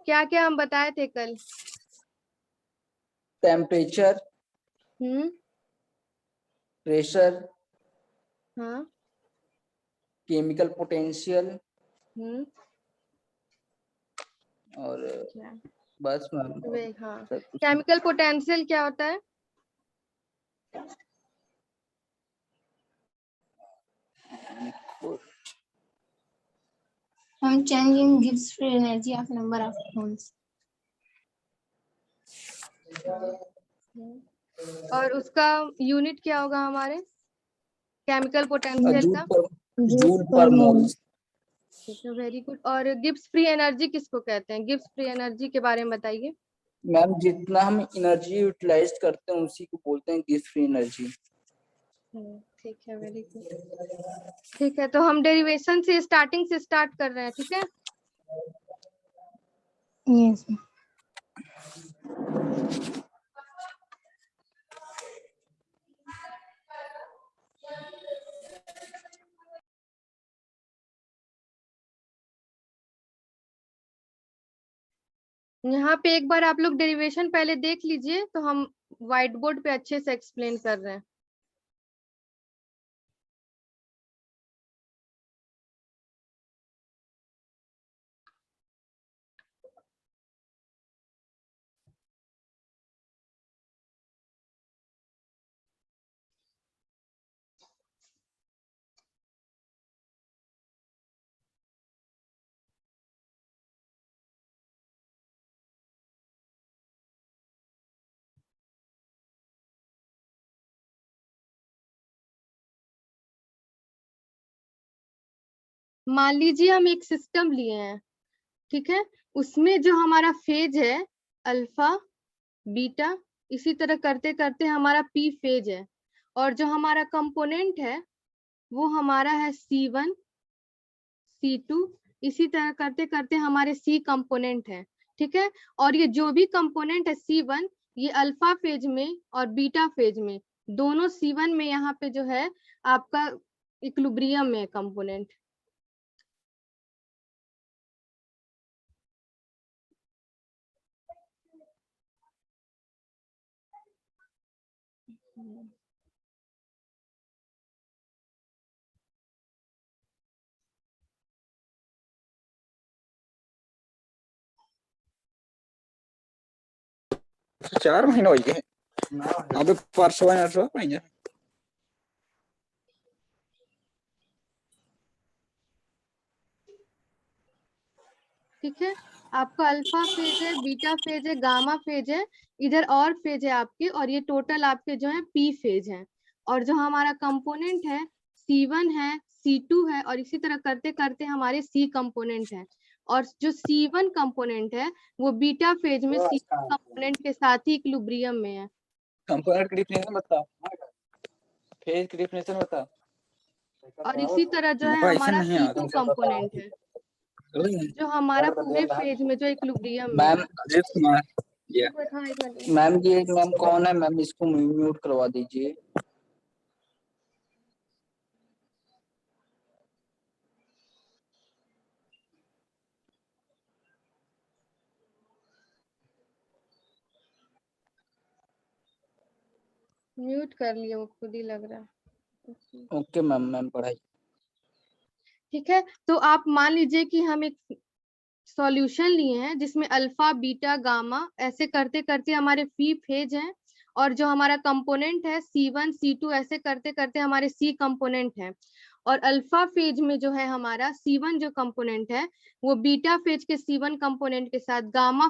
क्या क्या हम बताए थे कल? टेम्परेचर, प्रेशर, हाँ, केमिकल पोटेंशियल और क्या? बस मैम। हाँ, सर कुछ केमिकल पोटेंशियल क्या होता है? हम changing gives free energy of number of moles. और उसका यूनिट क्या होगा हमारे केमिकल पोटेंशियल का? जूल पर मोल। ठीक है, वेरी गुड। और गिब्स फ्री एनर्जी किसको कहते हैं? गिब्स फ्री एनर्जी के बारे में बताइए। मैम जितना हम एनर्जी यूटिलाइज करते हैं उसी को बोलते हैं गिब्स फ्री एनर्जी। ठीक है, वेरी गुड। ठीक है, तो हम डेरिवेशन से स्टार्टिंग से स्टार्ट कर रहे हैं, ठीक है? Yes. यहाँ पे एक बार आप लोग डेरिवेशन पहले देख लीजिए, तो हम व्हाइट बोर्ड पे अच्छे से एक्सप्लेन कर रहे हैं। मान लीजिए हम एक सिस्टम लिए हैं, ठीक है? उसमें जो हमारा फेज है अल्फा बीटा, इसी तरह करते करते हमारा पी फेज है, और जो हमारा कंपोनेंट है वो हमारा है C1 C2, इसी तरह करते करते हमारे C कंपोनेंट है, ठीक है? और ये जो भी कंपोनेंट है C1, ये अल्फा फेज में और बीटा फेज में, दोनों C1 में यहाँ पे जो है आपका इक्विलिब्रियम में कंपोनेंट। चार महीना हो गए अबे परसों नरसों पाएंगे। ठीक है, आपका अल्फा फेज है, बीटा फेज है, गामा फेज है, इधर और फेज है आपके, और ये टोटल आपके जो है पी फेज है। और जो हमारा कंपोनेंट है C1 है, C2 है, और इसी तरह करते करते हमारे C कंपोनेंट है। और जो C1 कंपोनेंट है वो बीटा फेज में C कंपोनेंट के साथ ही इक्विलिब्रियम में है। कंपोनेंट की डिफिनेशन बता, फेज की डिफिनेशन बता। और इसी तरह जो है हमारा C2 कंपोनेंट है, जो हमारा पूरे फेज में जो इक्विलिब्रियम में है। मैम अजीत कुमार मैम ये मैम कौन है मैम, इसको म्यूट करवा दीजिए। म्यूट कर लिया, वो खुद ही लग रहा है। ओके मैम, मैम पढ़ाई। ठीक है, तो आप मान लीजिए कि हम एक सॉल्यूशन लिए हैं जिसमें अल्फा बीटा गामा ऐसे करते करते हमारे पी फेज हैं, और जो हमारा कंपोनेंट है C1 C2 ऐसे करते करते हमारे C कंपोनेंट है। और अल्फा फेज में जो है हमारा C1 जो कंपोनेंट है वो बीटा फेज के C1 कंपोनेंट के साथ, गामा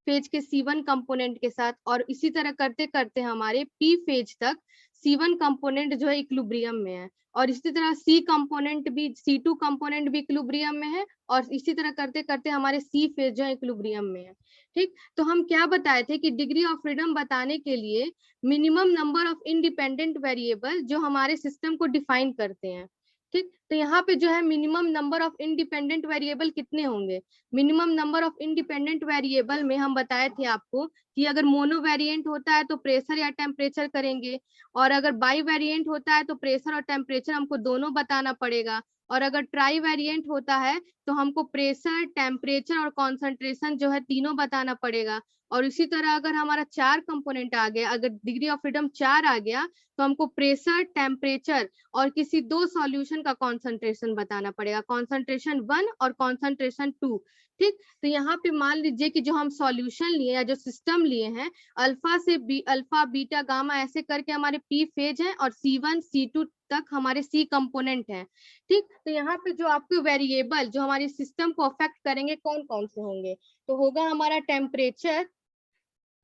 फेज के C1 कंपोनेंट के साथ, और इसी तरह करते करते हमारे पी फेज तक C1 कंपोनेंट जो है इक्विलिब्रियम में है। और इसी तरह C कंपोनेंट भी, C2 कंपोनेंट भी इक्विलिब्रियम में है, और इसी तरह करते करते हमारे C फेज जो है इक्विलिब्रियम में है। ठीक, तो हम क्या बताए थे कि डिग्री ऑफ फ्रीडम बताने के लिए minimum number of independent variable जो हमारे सिस्टम को डिफाइन करते हैं। ठीक, तो यहाँ पे जो है minimum number of independent variable कितने होंगे? Minimum number of independent variable में हम बताए थे आपको कि अगर मोनो वेरिएंट होता है तो प्रेशर या टेम्परेचर करेंगे, और अगर बाई वेरिएंट होता है तो प्रेशर और टेम्परेचर हमको दोनों बताना पड़ेगा, और अगर ट्राई वेरिएंट होता है तो हमको प्रेशर, टेम्परेचर और कॉन्सेंट्रेशन जो है तीनों बताना पड़ेगा। और इसी तरह अगर हमारा 4 कंपोनेंट आ गया, अगर डिग्री ऑफ फ्रीडम 4 आ गया तो हमको प्रेशर, टेम्परेचर और किसी 2 सॉल्यूशन का कॉन्सेंट्रेशन बताना पड़ेगा, कॉन्सेंट्रेशन 1 और कॉन्सेंट्रेशन 2। ठीक, तो यहाँ पे मान लीजिए कि जो हम सॉल्यूशन लिए या जो सिस्टम लिए हैं, अल्फा से अल्फा, बीटा, गामा ऐसे करके हमारे पी फेज हैं और C1 C2 तक हमारे सी कंपोनेंट हैं। ठीक, तो यहाँ पे जो आपके वेरिएबल जो हमारे सिस्टम को अफेक्ट करेंगे कौन कौन से होंगे, तो होगा हमारा टेम्परेचर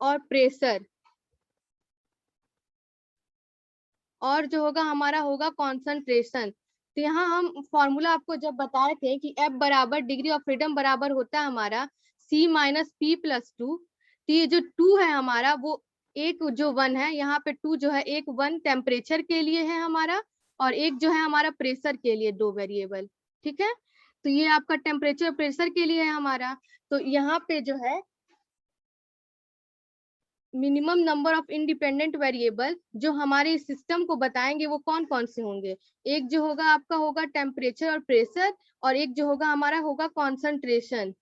और प्रेशर, और जो होगा हमारा होगा कॉन्सेंट्रेशन। तो यहाँ हम फॉर्मूला आपको जब बताए थे कि F बराबर डिग्री ऑफ फ्रीडम बराबर होता है हमारा C माइनस P प्लस 2। तो ये जो 2 है हमारा वो एक जो 1 है, यहाँ पे 2 जो है एक 1 टेम्परेचर के लिए है हमारा और एक जो है हमारा प्रेशर के लिए, 2 वेरिएबल। ठीक है, तो ये आपका टेम्परेचर प्रेशर के लिए है हमारा। तो यहाँ पे जो है minimum number of independent variable जो हमारे सिस्टम को बताएंगे वो कौन कौन से होंगे, एक जो होगा आपका होगा टेम्परेचर और प्रेशर और एक जो होगा हमारा होगा कॉन्सेंट्रेशन।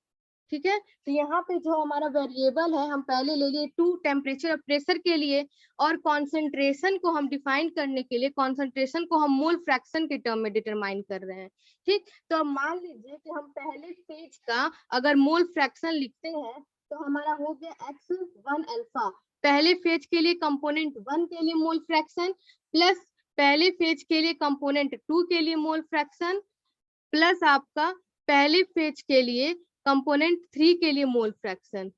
ठीक है, तो यहाँ पे जो हमारा वेरिएबल है हम पहले ले लिए 2 टेम्परेचर और प्रेशर के लिए, और कॉन्सेंट्रेशन को हम डिफाइन करने के लिए कॉन्सेंट्रेशन को हम मोल फ्रैक्शन के टर्म में डिटरमाइन कर रहे हैं। ठीक, तो अब मान लीजिए कि हम पहले पेज का अगर मोल फ्रैक्शन लिखते हैं तो हमारा हो गया X1 अल्फा, पहले फेज के लिए कंपोनेंट 1 के लिए मोल फ्रैक्शन, प्लस पहले फेज के लिए कंपोनेंट 2 के लिए मोल फ्रैक्शन, प्लस आपका पहले फेज के लिए कंपोनेंट 3 के लिए मोल फ्रैक्शन।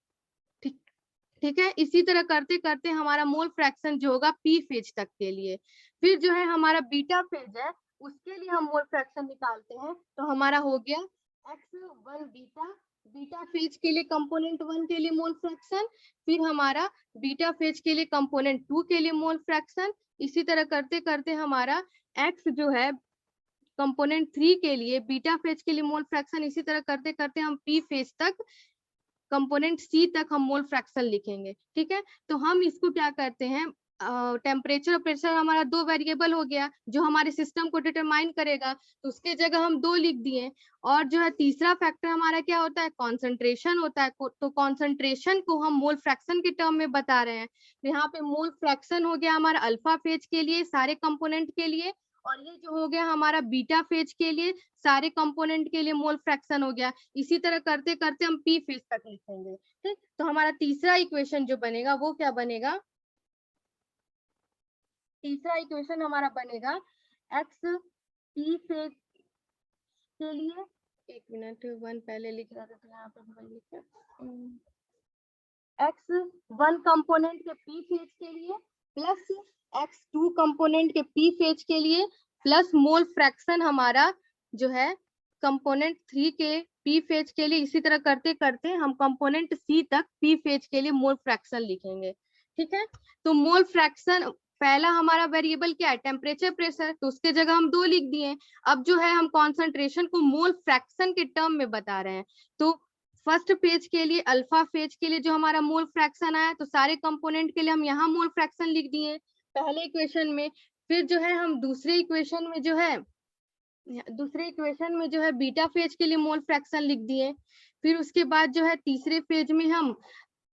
ठीक है, इसी तरह करते करते हमारा मोल फ्रैक्शन जो होगा पी फेज तक के लिए। फिर जो है हमारा बीटा फेज है उसके लिए हम मोल फ्रैक्शन निकालते हैं, तो हमारा हो गया X1 बीटा, बीटा फेज के लिए कंपोनेंट 1 के लिए मोल फ्रैक्शन, फिर हमारा बीटा फेज के लिए कंपोनेंट 2 के लिए मोल फ्रैक्शन। इसी तरह करते करते हमारा X जो है कंपोनेंट 3 के लिए बीटा फेज के लिए मोल फ्रैक्शन, इसी तरह करते करते हम पी फेज तक कंपोनेंट सी तक हम मोल फ्रैक्शन लिखेंगे। ठीक है, तो हम इसको क्या करते हैं, टेम्परेचर और प्रेशर हमारा 2 वेरिएबल हो गया जो हमारे सिस्टम को डिटरमाइन करेगा, तो उसके जगह हम 2 लिख दिए। और जो है तीसरा फैक्टर हमारा क्या होता है, कॉन्सेंट्रेशन होता है, तो कॉन्सेंट्रेशन को हम मोल फ्रैक्शन के टर्म में बता रहे हैं। तो यहाँ पे मोल फ्रैक्शन हो गया हमारा अल्फा फेज के लिए सारे कंपोनेंट के लिए, और ये जो हो गया हमारा बीटा फेज के लिए सारे कंपोनेंट के लिए मोल फ्रैक्शन हो गया। इसी तरह करते करते हम पी फेज तक लिखेंगे। ठीक, तो हमारा तीसरा इक्वेशन जो बनेगा वो क्या बनेगा, तीसरा इक्वेशन हमारा बनेगा एक्स पी फेज के लिए, एक मिनट 1 पहले लिख रहा था तो यहाँ पे 1 लिखा, X1 कंपोनेंट के पी फेज के लिए प्लस X2 कंपोनेंट के पी फेज के लिए प्लस मोल फ्रैक्शन हमारा जो है कंपोनेंट 3 के पी फेज के लिए। इसी तरह करते करते हम कंपोनेंट सी तक पी फेज के लिए मोल फ्रैक्शन लिखेंगे। ठीक है, तो मोल फ्रैक्शन पहला हमारा वेरिएबल क्या है, टेम्परेचर प्रेशर, तो उसके जगह हम 2 लिख दिए। अब जो है हम कॉन्सेंट्रेशन को मोल फ्रैक्शन के टर्म में बता रहे हैं, तो फर्स्ट फेज के लिए अल्फा फेज के लिए जो हमारा मोल फ्रैक्शन आया तो सारे कंपोनेंट के लिए हम यहाँ मोल फ्रैक्शन लिख दिए पहले इक्वेशन में। फिर जो है हम दूसरे इक्वेशन में जो है बीटा फेज के लिए मोल फ्रैक्शन लिख दिए। फिर उसके बाद जो है तीसरे फेज में हम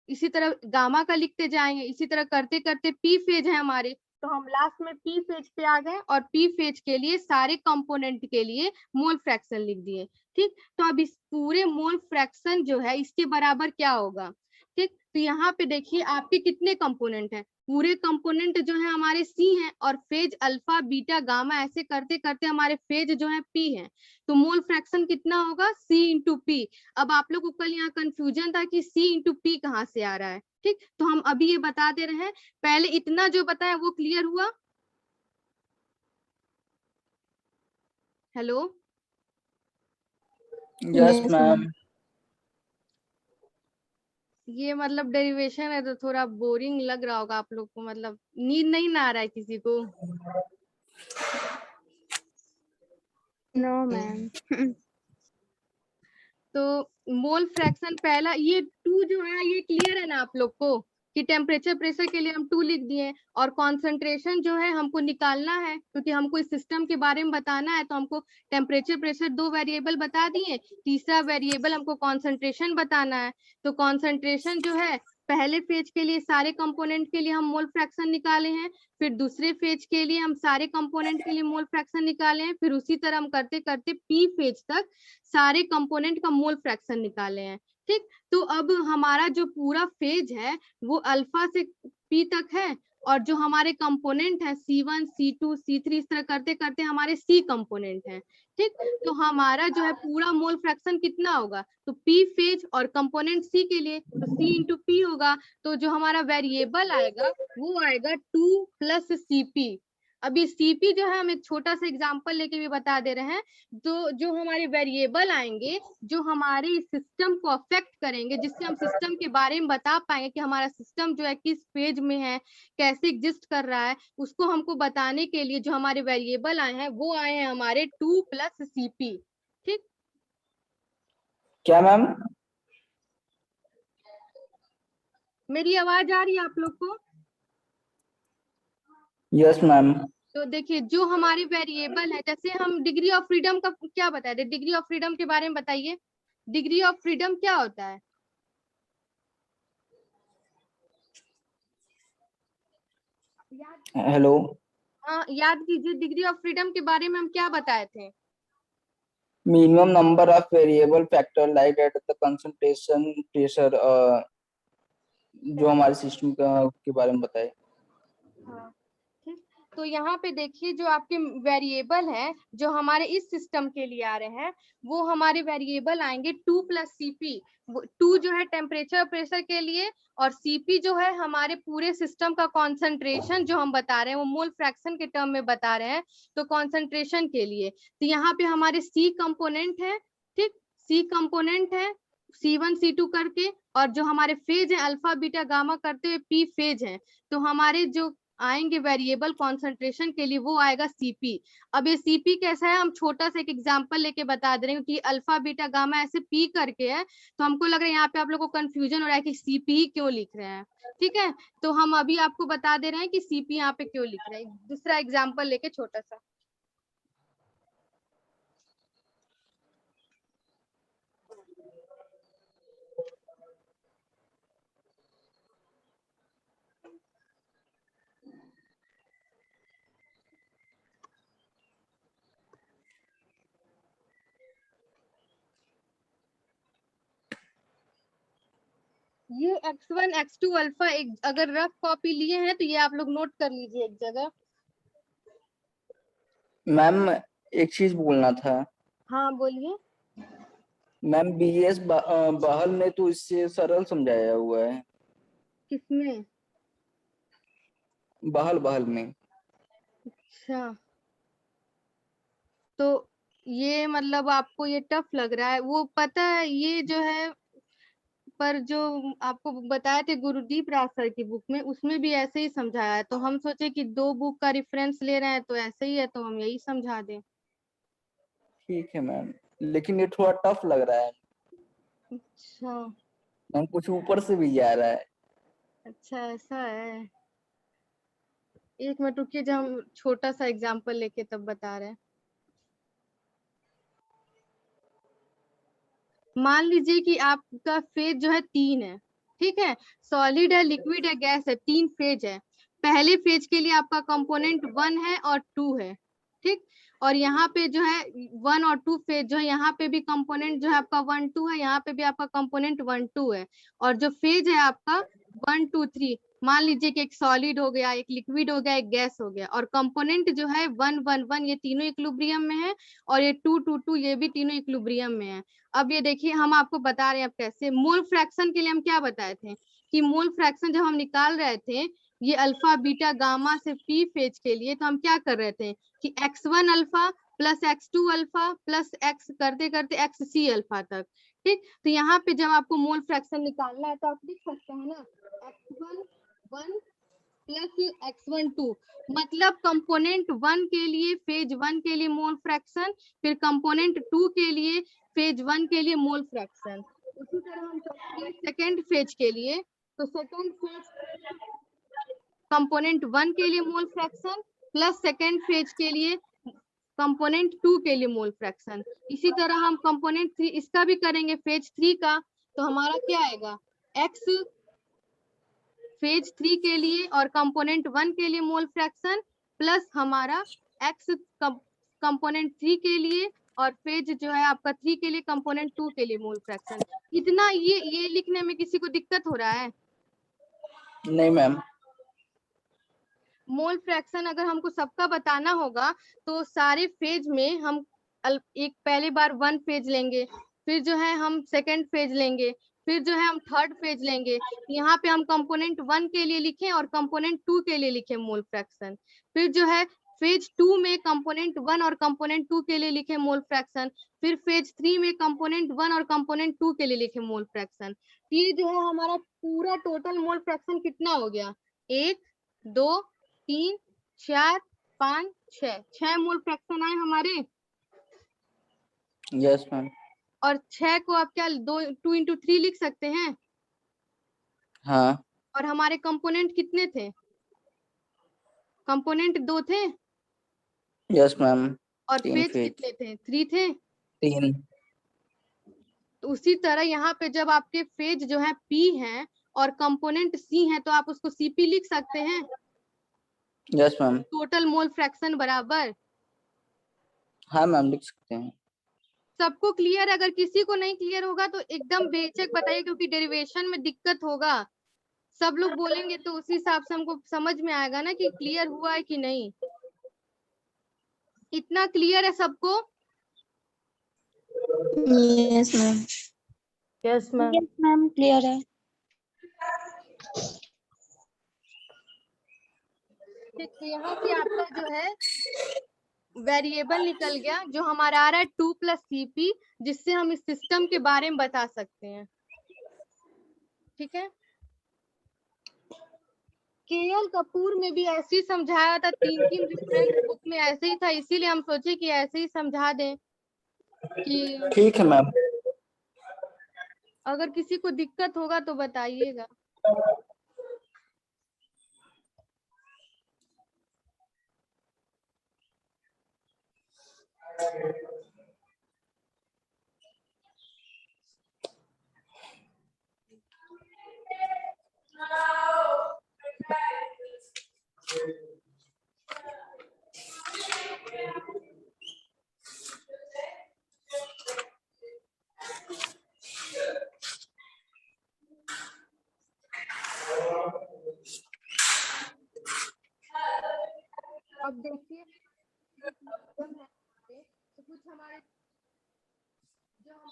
इसी तरह गामा का लिखते जाएंगे। इसी तरह करते करते पी फेज है हमारे, तो हम लास्ट में पी फेज पे आ गए और पी फेज के लिए सारे कंपोनेंट के लिए मोल फ्रैक्शन लिख दिए। ठीक, तो अब इस पूरे मोल फ्रैक्शन जो है इसके बराबर क्या होगा। ठीक, तो यहाँ पे देखिए आपके कितने कंपोनेंट हैं, पूरे कंपोनेंट जो है हमारे सी हैं और फेज अल्फा बीटा गामा ऐसे करते करते हमारे फेज जो है पी हैं, तो मोल फ्रैक्शन कितना होगा सी इंटू पी। अब आप लोग को कल यहाँ कंफ्यूजन था कि सी इंटू पी कहाँ से आ रहा है। ठीक, तो हम अभी ये बता दे रहे हैं, पहले इतना जो बताया वो क्लियर हुआ। Hello, yes ma'am. ये मतलब डेरिवेशन है तो थोड़ा बोरिंग लग रहा होगा आप लोग को, मतलब नींद नहीं ना आ रहा है किसी को। No ma'am. तो मोल फ्रैक्शन पहला ये 2 जो है ये क्लियर है ना आप लोग को कि टेम्परेचर प्रेशर के लिए हम 2 लिख दिए, और कॉन्सेंट्रेशन जो है हमको निकालना है क्योंकि हमको इस सिस्टम के बारे में बताना है, तो हमको टेम्परेचर प्रेशर 2 वेरिएबल बता दिए, तीसरा वेरिएबल हमको कॉन्सेंट्रेशन बताना है। तो कॉन्सेंट्रेशन जो है पहले फेज के लिए सारे कंपोनेंट के लिए हम मोल फ्रैक्शन निकाले हैं, फिर दूसरे फेज के लिए हम सारे कंपोनेंट के लिए मोल फ्रैक्शन निकाले हैं, फिर उसी तरह हम करते करते पी फेज तक सारे कंपोनेंट का मोल फ्रैक्शन निकाले हैं। ठीक, तो अब हमारा जो पूरा फेज है वो अल्फा से पी तक है, और जो हमारे कंपोनेंट है C1 C2 C3 इस तरह करते करते हमारे C कंपोनेंट है। ठीक, तो हमारा जो है पूरा मोल फ्रैक्शन कितना होगा, तो P फेज और कंपोनेंट C के लिए तो C इंटू P होगा, तो जो हमारा वेरिएबल आएगा वो आएगा 2 प्लस CP। अभी CP जो है हम एक छोटा सा एग्जांपल लेके भी बता दे रहे हैं। तो जो हमारे वेरिएबल आएंगे जो हमारे सिस्टम को अफेक्ट करेंगे, जिससे हम सिस्टम के बारे में बता पाएंगे कि हमारा सिस्टम जो है किस फेज में है, कैसे एग्जिस्ट कर रहा है, उसको हमको बताने के लिए जो हमारे वेरिएबल आए हैं वो आए हैं हमारे 2 प्लस CP। ठीक, क्या मैम? मेरी आवाज आ रही है आप लोग को? Yes ma'am. तो देखिए जो हमारे वेरिएबल है, जैसे हम डिग्री ऑफ फ्रीडम का क्या बताए थे, डिग्री ऑफ फ्रीडम के बारे में बताइए। डिग्री ऑफ फ्रीडम क्या होता है? हेलो। हाँ, याद कीजिए डिग्री ऑफ फ्रीडम के बारे में हम क्या बताए थे। Minimum number of variable factor like at the concentration pressure, जो हमारे सिस्टम का के बारे में बताए। हाँ, ठीक, तो यहाँ पे देखिए जो आपके वेरिएबल है जो हमारे इस सिस्टम के लिए आ रहे हैं वो हमारे वेरिएबल आएंगे 2 प्लस CP। 2 जो है टेम्परेचर प्रेशर के लिए, और CP जो है हमारे पूरे सिस्टम का कॉन्सेंट्रेशन जो हम बता रहे हैं वो मोल फ्रैक्शन के टर्म में बता रहे हैं, तो कॉन्सेंट्रेशन के लिए। तो यहाँ पे हमारे C कंपोनेंट है। ठीक, C कंपोनेंट है C1 C2 करके, और जो हमारे फेज है अल्फा बीटा गामा करते हुए P फेज है। तो हमारे जो आएंगे वेरिएबल कॉन्सेंट्रेशन के लिए वो आएगा CP। अब ये CP कैसा है हम छोटा सा एक एग्जांपल लेके बता दे रहे हैं कि अल्फा बीटा गामा ऐसे P करके है, तो हमको लग रहा है यहाँ पे आप लोग को कंफ्यूजन हो रहा है कि CP ही क्यों लिख रहे हैं। ठीक है, तो हम अभी आपको बता दे रहे हैं कि CP यहाँ पे क्यों लिख रहे हैं, दूसरा एग्जाम्पल लेके छोटा सा। ये X1 X2 अल्फा एक अगर रफ कॉपी लिए हैं तो ये आप लोग नोट कर लीजिए एक जगह। मैम एक चीज बोलना था। हाँ बोलिए। मैम BS बहल में तो इससे सरल समझाया हुआ है। किसमें? बहल में। अच्छा, तो ये मतलब आपको ये टफ लग रहा है, वो पता है ये जो है, पर जो आपको बताए थे गुरुदीप राज सर की बुक में उसमें भी ऐसे ही समझाया है, तो हम सोचे कि 2 बुक का रेफरेंस ले रहे हैं तो ऐसे ही है तो हम यही समझा दें। ठीक है मैम, लेकिन ये थोड़ा टफ लग रहा है अच्छा, मैम, कुछ ऊपर से भी जा रहा है। अच्छा ऐसा है, एक मिनट रुकिए जब हम छोटा सा एग्जांपल लेके तब बता रहे हैं। मान लीजिए कि आपका फेज जो है 3 है। ठीक है, सॉलिड है, लिक्विड है, गैस है, 3 फेज है। पहले फेज के लिए आपका कंपोनेंट 1 है और 2 है। ठीक, और यहाँ पे जो है 1 और 2 फेज जो है यहाँ पे भी कंपोनेंट जो है आपका 1 2 है, यहाँ पे भी आपका कंपोनेंट 1 2 है, और जो फेज है आपका 1 2 3। मान लीजिए कि एक सॉलिड हो गया, एक लिक्विड हो गया, एक गैस हो गया, और कंपोनेंट जो है 1 1 1 ये तीनों इक्विलिब्रियम में है, और ये 2 2 2 ये भी तीनों इक्विलिब्रियम में है। अब ये देखिए हम आपको बता रहे हैं अब कैसे मोल फ्रैक्शन के लिए हम क्या बताए थे कि मोल फ्रैक्शन जब हम निकाल रहे थे ये अल्फा बीटा गामा से P फेज के लिए, तो हम क्या कर रहे थे कि X1 alpha plus X2 alpha plus X करते करते XC अल्फा तक। ठीक, तो यहाँ पे जब आपको मोल फ्रैक्शन निकालना है तो आप लिख सकते हैं ना X1 1 प्लस X1 2, मतलब कंपोनेंट 1 के लिए फेज 1 के लिए मोल फ्रैक्शन, फिर कंपोनेंट 2 के लिए फेज 1 के लिए मोल फ्रैक्शन। उसी तरह हम सेकंड फेज के लिए तो सेकेंड फेज कंपोनेंट 1 के लिए mole fraction plus second phase के लिए कंपोनेंट 2 के लिए मोल फ्रैक्शन। इसी तरह हम कंपोनेंट 3 इसका भी करेंगे फेज 3 का, तो हमारा क्या आएगा x फेज 3 के लिए और कंपोनेंट 1 के लिए मोल फ्रैक्शन प्लस हमारा x कंपोनेंट 3 के लिए और फेज जो है आपका 3 के लिए कंपोनेंट 2 के लिए मोल फ्रैक्शन। इतना ये लिखने में किसी को दिक्कत हो रहा है? नहीं मैम। मोल फ्रैक्शन अगर हमको सबका बताना होगा तो सारे फेज में हम एक पहले बार 1 फेज लेंगे, फिर जो है हम सेकेंड फेज लेंगे, फिर जो है हम थर्ड फेज लेंगे। यहाँ पे हम कंपोनेंट 1 के लिए लिखें और कंपोनेंट 2 के लिए लिखें मोल फ्रैक्शन, फिर जो है फेज 2 में कंपोनेंट 1 और कंपोनेंट 2 के लिए लिखे मोल फ्रैक्शन, फिर फेज 3 में कंपोनेंट 1 और कंपोनेंट 2 के लिए लिखे मोल फ्रैक्शन। ये जो है हमारा पूरा टोटल मोल फ्रैक्शन कितना हो गया? 1 2 3 4 5 6 मोल फ्रैक्शन आए हमारे। Yes ma'am. और 6 को आप क्या 2 into 3 लिख सकते हैं? हाँ। और हमारे कंपोनेंट कितने थे? कंपोनेंट 2 थे। Yes ma'am. और 3 फेज फेज। कितने थे? 3 थे। 3। तो उसी तरह यहाँ पे जब आपके फेज जो है P है और कंपोनेंट C है तो आप उसको CP लिख सकते हैं। Yes ma'am. Total mole fraction बराबर। हाँ मैम लिख सकते हैं। सबको क्लियर? अगर किसी को नहीं क्लियर होगा तो एकदम बेझिझक बताइए, क्योंकि डेरिवेशन में दिक्कत होगा। सब लोग बोलेंगे तो उसी हिसाब से हमको समझ में आएगा ना कि क्लियर हुआ है कि नहीं। इतना क्लियर है सबको? Yes ma'am. Yes ma'am. Yes ma'am clear है। ठीक, तो यहाँ से आपका जो है वेरिएबल निकल गया जो हमारा आ रहा है 2 + CP, जिससे हम इस सिस्टम के बारे में बता सकते हैं। ठीक है, केएल कपूर में भी ऐसे ही समझाया था, 3 रेफरेंस बुक में ऐसे ही था, इसीलिए हम सोचे कि ऐसे ही समझा दें कि ठीक है मैम। अगर किसी को दिक्कत होगा तो बताइएगा। अब देखिए तो कुछ हमारे जो हम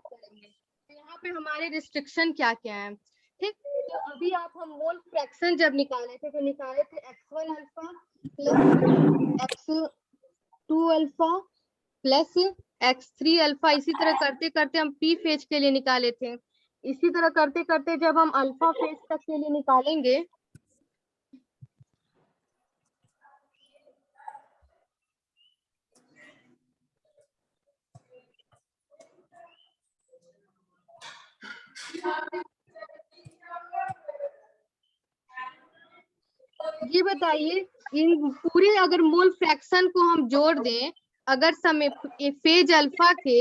करेंगे तो यहाँ पे हमारे रिस्ट्रिक्शन क्या क्या है। ठीक, तो अभी हम मोल फ्रैक्शन जब निकाले थे तो निकाले थे x1 alpha plus x2 alpha plus x3 alpha. इसी तरह करते करते हम p फेज के लिए निकाले थे। इसी तरह करते करते जब हम अल्फा फेज तक के लिए निकालेंगे ये बताइए, इन पूरे अगर मोल फ्रैक्शन को हम जोड़ दें, अगर समय फेज अल्फा के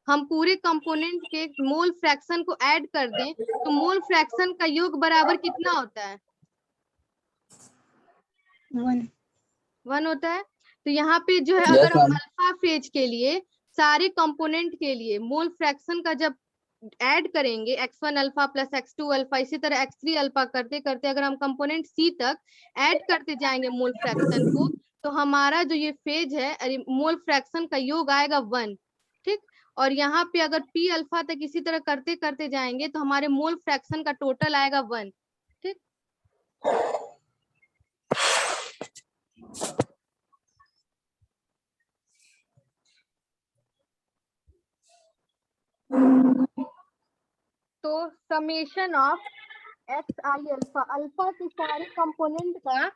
हम पूरे कंपोनेंट के मोल फ्रैक्शन को ऐड कर दें तो मोल फ्रैक्शन का योग बराबर कितना होता है? 1 होता है। तो यहाँ पे जो है Yes, अगर हम ma'am. अल्फा फेज के लिए सारे कंपोनेंट के लिए मोल फ्रैक्शन का जब ऐड करेंगे x1 alpha plus x2 alpha, इसी तरह x3 अल्फा करते करते अगर हम कंपोनेंट C तक ऐड करते जाएंगे मोल फ्रैक्शन को, तो हमारा जो ये फेज है मोल फ्रैक्शन का योग आएगा 1। ठीक, और यहाँ पे अगर P अल्फा तक इसी तरह करते करते जाएंगे तो हमारे मोल फ्रैक्शन का टोटल आएगा 1। ठीक, तो summation of XI alpha, alpha के सारे कंपोनेंट का,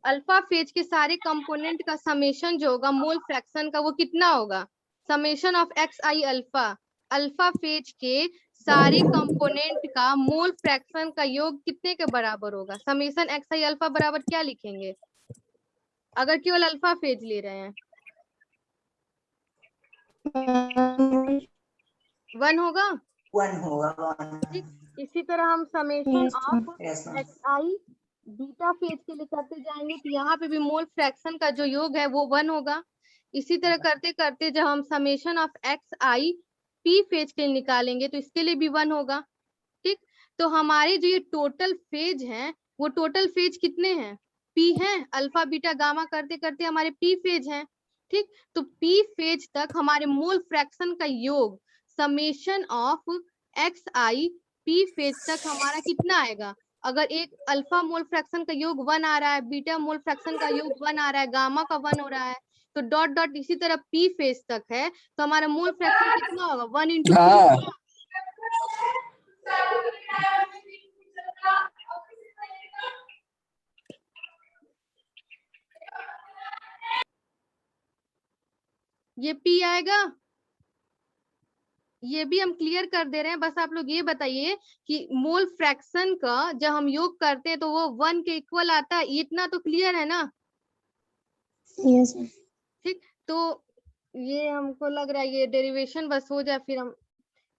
अल्फा फेज के सारे कंपोनेंट का समेशन जो होगा मोल फ्रैक्शन का वो कितना होगा? Summation of XI alpha, alpha phase के सारे कंपोनेंट का मोल फ्रैक्शन का योग कितने के बराबर होगा? समेशन एक्स आई अल्फा बराबर क्या लिखेंगे अगर केवल अल्फा फेज ले रहे हैं? 1 होगा। 1 होगा। ठीक, इसी तरह हम summation of Yes, ma'am. X I beta phase के लिए करते जाएंगे तो यहाँ पे भी मोल फ्रैक्शन का जो योग है वो 1 होगा। इसी तरह करते करते जब हम summation of x I P phase के लिए निकालेंगे तो इसके लिए भी 1 होगा। ठीक, तो हमारे जो ये टोटल फेज हैं वो टोटल फेज कितने हैं? पी हैं, अल्फा बीटा गामा करते करते हमारे पी फेज हैं। ठीक, तो पी फेज तक हमारे मोल फ्रैक्शन का योग summation of x I P phase तक हमारा कितना आएगा? अगर एक अल्फा मोल फ्रैक्शन का योग 1 आ रहा है, बीटा मोल फ्रैक्शन का योग 1 आ रहा है, गामा का 1 हो रहा है, तो डॉट डॉट इसी तरह पी फेज तक है तो हमारा मोल फ्रैक्शन कितना होगा? 1 into हाँ। ये पी आएगा। ये भी हम क्लियर कर दे रहे हैं, बस आप लोग ये बताइए कि मोल फ्रैक्शन का जब हम योग करते हैं तो वो 1 के इक्वल आता है, इतना तो क्लियर है ना? Yes, ma'am. ठीक, तो ये हमको लग रहा है ये डेरिवेशन बस हो जाए फिर हम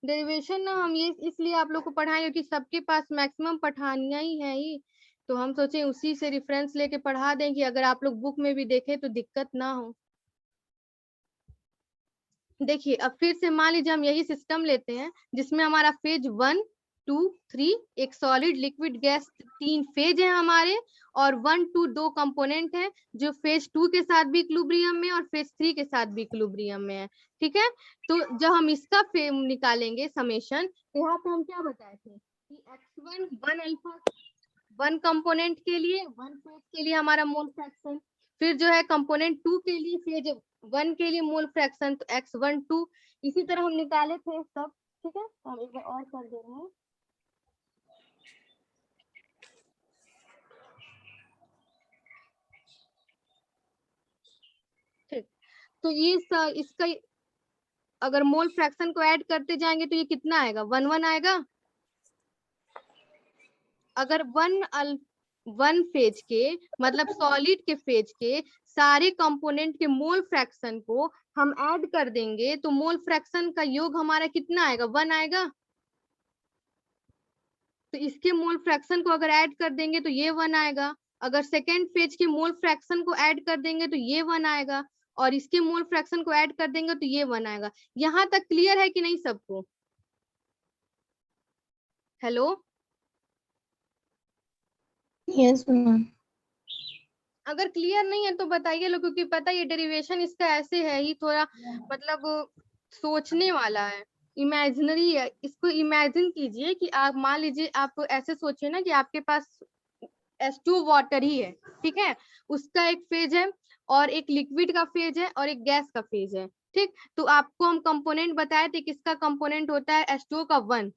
डेरिवेशन ना हम ये इसलिए आप लोग को पढ़ाएं क्योंकि सबके पास मैक्सिमम पठानिया ही है ही, तो हम सोचे उसी से रेफरेंस लेके पढ़ा दें कि अगर आप लोग बुक में भी देखें तो दिक्कत ना हो। देखिए अब फिर से मान लीजिए हम यही सिस्टम लेते हैं जिसमें हमारा फेज 1 2 3 एक सॉलिड लिक्विड गैस 3 फेज है हमारे और 1 2 2 कंपोनेंट है जो फेज 2 के साथ भी इक्विलिब्रियम में और फेज 3 के साथ भी इक्विलिब्रियम में है। ठीक है, तो जब हम इसका निकालेंगे समेशन तो यहाँ पे हम क्या बताए थे कि x1 1 अल्फा 1 कंपोनेंट के लिए 1 फेज के लिए हमारा मोल फ्रैक्शन, फिर जो है कंपोनेंट 2 के लिए फेज 1 के लिए मोल फ्रैक्शन तो x1 2 इसी तरह हम निकाले थे सब। ठीक है, हम एक बार और कर दे रहे हैं। ठीक, तो ये इसका अगर मोल फ्रैक्शन को ऐड करते जाएंगे तो ये कितना आएगा? 1 1 आएगा। अगर 1 फेज के मतलब सॉलिड के फेज के सारे कंपोनेंट के मोल फ्रैक्शन को हम ऐड कर देंगे तो मोल फ्रैक्शन का योग हमारा कितना आएगा? 1 आएगा। तो इसके मोल फ्रैक्शन को अगर ऐड कर देंगे तो ये 1 आएगा। अगर सेकेंड फेज के मोल फ्रैक्शन को ऐड कर देंगे तो ये 1 आएगा और इसके मोल फ्रैक्शन को ऐड कर देंगे तो ये 1 आएगा। यहाँ तक क्लियर है कि नहीं सबको? Hello, Yes, ma'am. अगर क्लियर नहीं है तो बताइए लो, क्योंकि पता है ये डेरिवेशन इसका ऐसे है ही थोड़ा मतलब सोचने वाला है, इमेजिनरी है। इसको इमेजिन कीजिए कि आप मान लीजिए आप ऐसे सोचिए ना कि आपके पास H2 वाटर ही है। ठीक है, उसका एक फेज है और एक लिक्विड का फेज है और एक गैस का फेज है। ठीक, तो आपको हम कंपोनेंट बताए थे किसका कंपोनेंट होता है? H2O का 1।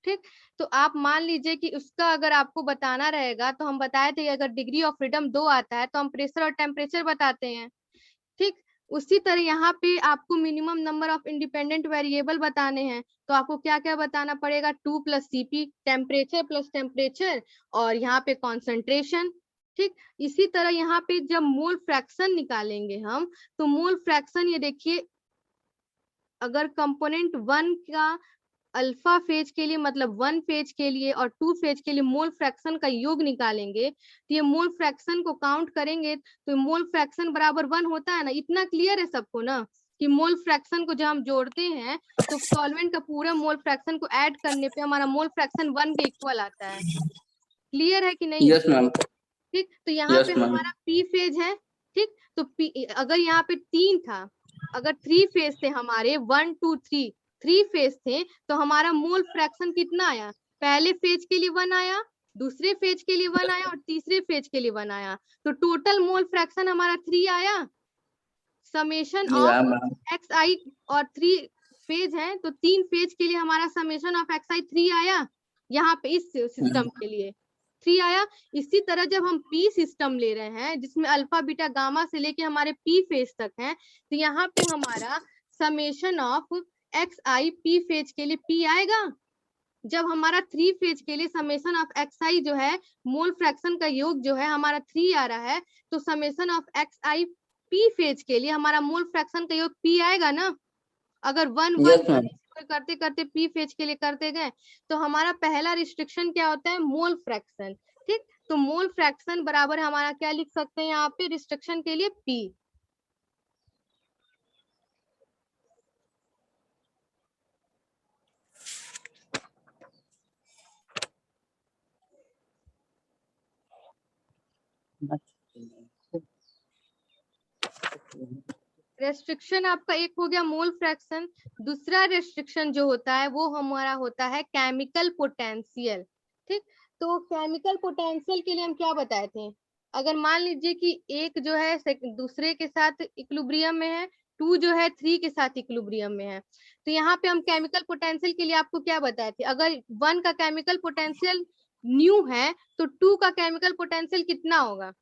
ठीक, तो आप मान लीजिए कि उसका अगर आपको बताना रहेगा तो हम बताए थे अगर डिग्री ऑफ फ्रीडम 2 आता है तो हम प्रेशर और टेम्परेचर बताते हैं। ठीक, उसी तरह यहाँ पे आपको minimum number of independent variable बताने हैं तो आपको क्या क्या बताना पड़ेगा? 2 + CP टेम्परेचर प्लस टेम्परेचर और यहाँ पे कॉन्सेंट्रेशन। ठीक, इसी तरह यहाँ पे जब मोल फ्रैक्शन निकालेंगे हम तो मोल फ्रैक्शन ये देखिए अगर कंपोनेंट 1 का अल्फा फेज के लिए मतलब 1 फेज के लिए और 2 फेज के लिए मोल फ्रैक्शन का योग निकालेंगे तो ये मोल फ्रैक्शन को काउंट करेंगे तो मोल फ्रैक्शन बराबर 1 होता है ना? इतना क्लियर है सबको ना कि मोल फ्रैक्शन को जब हम जोड़ते हैं तो सॉल्वेंट का पूरा मोल फ्रैक्शन को ऐड करने पे हमारा मोल फ्रैक्शन 1 के इक्वल आता है। क्लियर है कि नहीं? Yes ma'am. ठीक, तो यहाँ पे हमारा पी फेज है। ठीक, तो अगर यहाँ पे 3 था, अगर 3 फेज थे हमारे 1 2 3 फेज थे तो हमारा मोल फ्रैक्शन कितना आया? पहले फेज के लिए 1 आया, दूसरे फेज के लिए 1 आया और तीसरे फेज के लिए 1 आया, तो टोटल मोल फ्रैक्शन हमारा 3 आया। समेशन ऑफ एक्स आई और 3 फेज है तो 3 फेज के लिए हमारा समेशन ऑफ एक्स आई 3 आया। यहाँ पे इस सिस्टम के लिए 3 आया। इसी तरह जब हम पी सिस्टम ले रहे हैं जिसमें अल्फा बीटा गामा से लेके हमारे पी फेज तक है तो यहाँ पे हमारा summation of x I P phase के लिए पी आएगा। जब हमारा 3 फेज के लिए समेशन ऑफ xi जो है मोल फ्रैक्शन का योग जो है हमारा 3 आ रहा है, तो summation of xi p phase के लिए हमारा मोल फ्रैक्शन का योग p आएगा ना। अगर 1 यस 1 मैम। करते करते p फेज के लिए करते गए तो हमारा पहला रिस्ट्रिक्शन क्या होता है, मोल फ्रैक्शन। ठीक, तो मोल फ्रैक्शन बराबर हमारा क्या लिख सकते हैं यहाँ पे रिस्ट्रिक्शन के लिए p। रेस्ट्रिक्शन आपका एक हो गया मोल फ्रैक्शन। दूसरा रेस्ट्रिक्शन जो होता है वो हमारा होता है केमिकल पोटेंशियल। ठीक, तो केमिकल पोटेंशियल के लिए हम क्या बताए थे, अगर मान लीजिए कि एक जो है दूसरे के साथ इक्विलिब्रियम में है, 2 जो है 3 के साथ इक्विलिब्रियम में है, तो यहाँ पे हम केमिकल पोटेंशियल के लिए आपको क्या बताए थे, अगर 1 का केमिकल पोटेंशियल न्यू है तो 2 का केमिकल पोटेंशियल कितना होगा।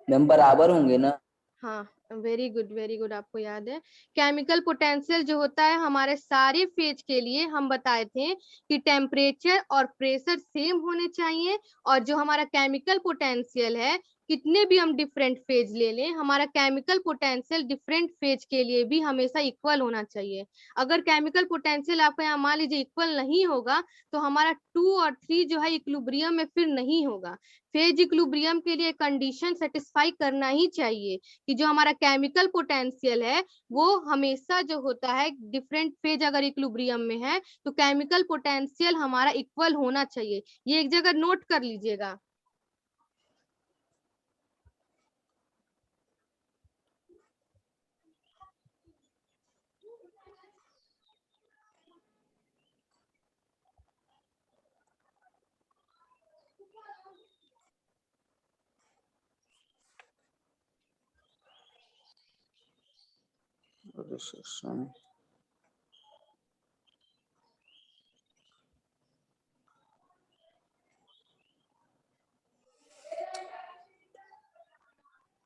मैम बराबर होंगे ना। हाँ, वेरी गुड, आपको याद है। केमिकल पोटेंशियल जो होता है हमारे सारे फेज के लिए हम बताए थे कि टेम्परेचर और प्रेशर सेम होने चाहिए, और जो हमारा केमिकल पोटेंशियल है कितने भी हम डिफरेंट फेज ले लें, हमारा केमिकल पोटेंशियल डिफरेंट फेज के लिए भी हमेशा इक्वल होना चाहिए। अगर केमिकल पोटेंशियल आपका यहाँ मान लीजिए इक्वल नहीं होगा तो हमारा 2 और 3 जो है इक्विलिब्रियम में फिर नहीं होगा। फेज इक्विलिब्रियम के लिए कंडीशन सेटिस्फाई करना ही चाहिए कि जो हमारा केमिकल पोटेंशियल है वो हमेशा जो होता है डिफरेंट फेज अगर इक्विलिब्रियम में है तो केमिकल पोटेंशियल हमारा इक्वल होना चाहिए। ये एक जगह नोट कर लीजिएगा।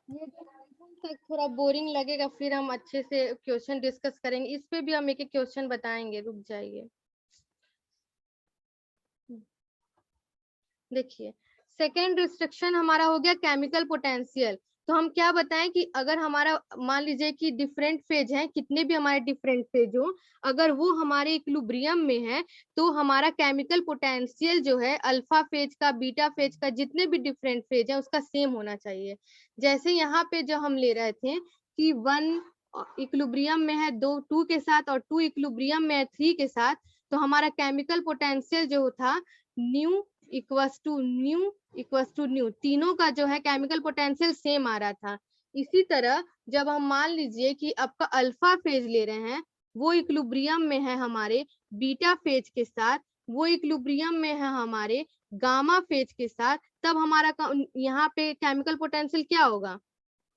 ये तक थोड़ा बोरिंग लगेगा, फिर हम अच्छे से क्वेश्चन डिस्कस करेंगे। इस पे भी हम एक एक क्वेश्चन बताएंगे, रुक जाइए। देखिए, सेकेंड रिस्ट्रिक्शन हमारा हो गया केमिकल पोटेंशियल। तो हम क्या बताएं कि अगर हमारा मान लीजिए कि डिफरेंट फेज है, कितने भी हमारे डिफरेंट फेज हो, अगर वो हमारे इक्विलिब्रियम में है तो हमारा केमिकल पोटेंशियल जो है अल्फा फेज का, बीटा फेज का, जितने भी डिफरेंट फेज है उसका सेम होना चाहिए। जैसे यहाँ पे जो हम ले रहे थे कि 1 इक्विलिब्रियम में है 2 के साथ और 2 इक्विलिब्रियम में है 3 के साथ, तो हमारा केमिकल पोटेंशियल जो था न्यू इक्वल्स टू न्यू, तीनों का जो है केमिकल पोटेंशियल सेम आ रहा था। इसी तरह जब हम मान लीजिए कि आपका अल्फा फेज ले रहे हैं, वो इक्विलिब्रियम में है हमारे बीटा फेज के साथ, वो इक्विलिब्रियम में है हमारे गामा फेज के साथ, तब हमारा यहाँ पे केमिकल पोटेंशियल क्या होगा,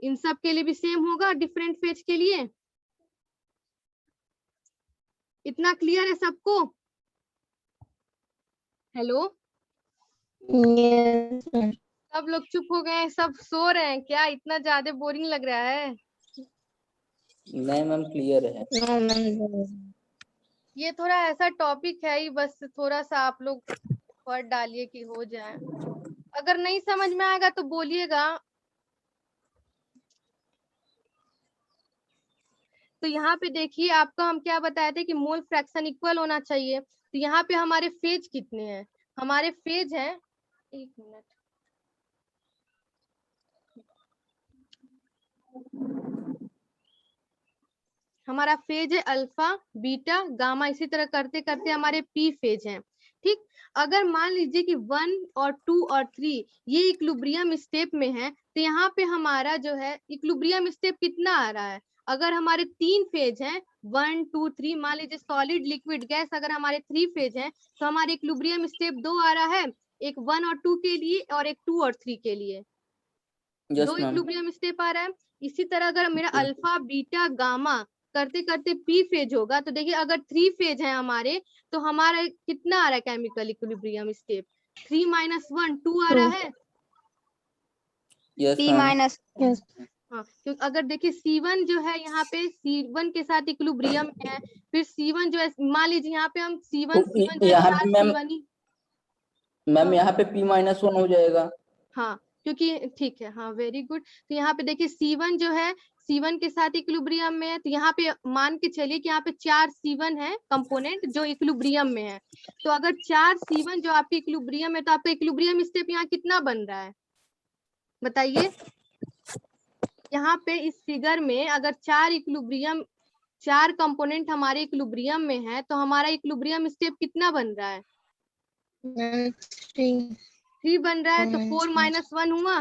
इन सब के लिए भी सेम होगा डिफरेंट फेज के लिए। इतना क्लियर है सबको? Hello, Yes, ma'am. सब लोग चुप हो गए हैं, सब सो रहे हैं क्या? इतना ज्यादा बोरिंग लग रहा है? नहीं मैम क्लियर है। No, ma'am. ये थोड़ा ऐसा टॉपिक है ही, बस थोड़ा सा आप लोग वर्ड डालिए कि हो जाए। अगर नहीं समझ में आएगा तो बोलिएगा। तो यहाँ पे देखिए आपका हम क्या बताए थे कि मोल फ्रैक्शन इक्वल होना चाहिए। तो यहाँ पे हमारे फेज कितने हैं, हमारे फेज है, एक मिनट, हमारा फेज है अल्फा बीटा गामा, इसी तरह करते करते हमारे पी फेज हैं। ठीक, अगर मान लीजिए कि 1 और 2 और 3 ये इक्विलिब्रियम स्टेप में है, तो यहाँ पे हमारा जो है इक्विलिब्रियम स्टेप कितना आ रहा है, अगर हमारे 3 फेज हैं 1 2 3, मान लीजिए सॉलिड लिक्विड गैस अगर हमारे 3 फेज हैं तो हमारे इक्विलिब्रियम स्टेप 2 आ रहा है, एक 1 और 2 के लिए और एक 2 और 3 के लिए, यस 2 मैम। इक्विलिब्रियम स्टेप आ रहा है। इसी तरह अगर मेरा अल्फा बीटा गामा करते करते पी फेज होगा, तो देखिए अगर 3 फेज है हमारे तो हमारा कितना आ रहा है केमिकल इक्विलिब्रियम स्टेप, 3 - 1 2 आ रहा है। Yes P ma'am. minus. Yes. हाँ, क्योंकि अगर देखिए C1 जो है यहाँ पे C1 के साथ इक्विलिब्रियम में है, फिर C1 जो है, मान लीजिए यहाँ पे हम C1 तो C1 जो है यहाँ चार पे मैम C1 ही, मैम यहाँ पे P-1 हो जाएगा। हाँ क्योंकि ठीक है, हाँ वेरी गुड। तो यहाँ पे देखिए C1 जो है C1 के साथ इक्विलिब्रियम में है, तो यहाँ पे मान के चलिए कि यहाँ पे 4 C1 है कंपोनेंट जो इक्विलिब्रियम में है। तो अगर 4 C1 जो आपके इक्विलिब्रियम है, तो आपका इक्विलिब्रियम स्टेप यहाँ कितना बन रहा है बताइए। यहाँ पे इस फिगर में अगर 4 कंपोनेंट हमारे इक्विलिब्रियम में है, तो हमारा इक्विलिब्रियम स्टेप कितना बन रहा है? 3 बन रहा है। तो 4 - 1 हुआ,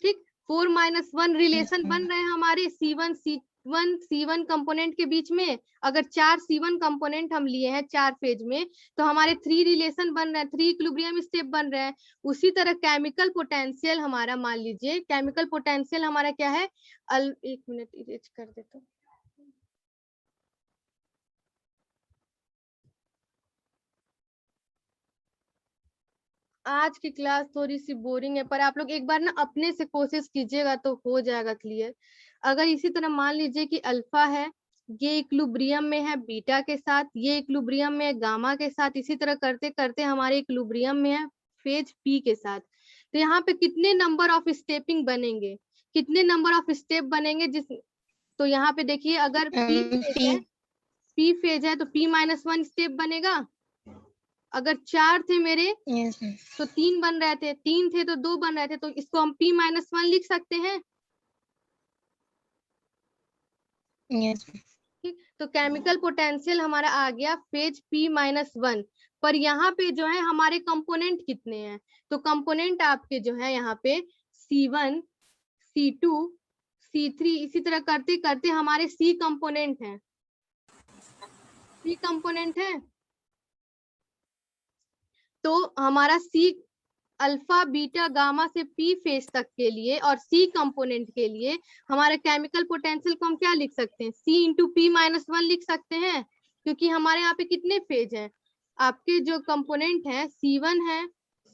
ठीक। 4 - 1 रिलेशन बन रहे हैं हमारे C1 कंपोनेंट के बीच में। अगर 4 C1 कंपोनेंट हम लिए हैं 4 फेज में, तो हमारे 3 रिलेशन बन रहे हैं, 3 इक्विलिब्रियम स्टेप बन रहे हैं। उसी तरह केमिकल पोटेंशियल हमारा, मान लीजिए केमिकल पोटेंशियल हमारा क्या है, एक मिनट इरेज कर देता हूँ। आज की क्लास थोड़ी सी बोरिंग है, पर आप लोग एक बार ना अपने से कोशिश कीजिएगा तो हो जाएगा क्लियर। अगर इसी तरह मान लीजिए कि अल्फा है, ये इक्विलिब्रियम में है बीटा के साथ, ये इक्विलिब्रियम में है गामा के साथ, इसी तरह करते करते हमारे इक्विलिब्रियम में है फेज पी के साथ। तो यहाँ पे कितने नंबर ऑफ स्टेपिंग बनेंगे, कितने नंबर ऑफ स्टेप बनेंगे तो यहाँ पे देखिए अगर पी फेज है तो P-1 स्टेप बनेगा। अगर 4 थे मेरे तो 3 बन रहे थे, 3 थे तो 2 बन रहे थे, तो इसको हम P-1 लिख सकते हैं। ठीक, तो केमिकल पोटेंशियल हमारा आ गया फेज P-1। पर यहाँ पे जो है हमारे कंपोनेंट कितने हैं, तो कंपोनेंट आपके जो है यहाँ पे C1 C2 C3, इसी तरह करते करते हमारे C कंपोनेंट हैं, C कंपोनेंट है। तो हमारा C अल्फा बीटा गामा से P फेज तक के लिए और C कंपोनेंट के लिए हमारे केमिकल पोटेंशियल को हम क्या लिख सकते हैं, C इंटू P-1 लिख सकते हैं। क्योंकि हमारे यहाँ पे कितने फेज हैं, आपके जो कंपोनेंट है C1 है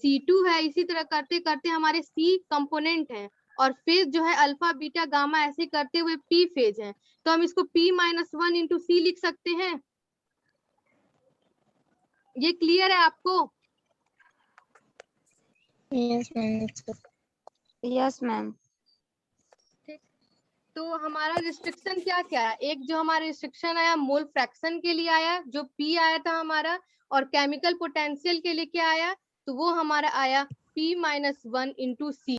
C2 है, इसी तरह करते करते हमारे C कंपोनेंट है, और फेज जो है अल्फा बीटा गामा ऐसे करते हुए P फेज है। तो हम इसको P-1 इंटू C लिख सकते हैं। ये क्लियर है आपको? Yes ma'am. तो हमारा रिस्ट्रिक्शन क्या क्या है, एक जो हमारा रिस्ट्रिक्शन आया मोल फ्रैक्शन के लिए आया, जो P आया था हमारा, और केमिकल पोटेंशियल के लिए क्या आया, तो वो हमारा आया P-1 इंटू C।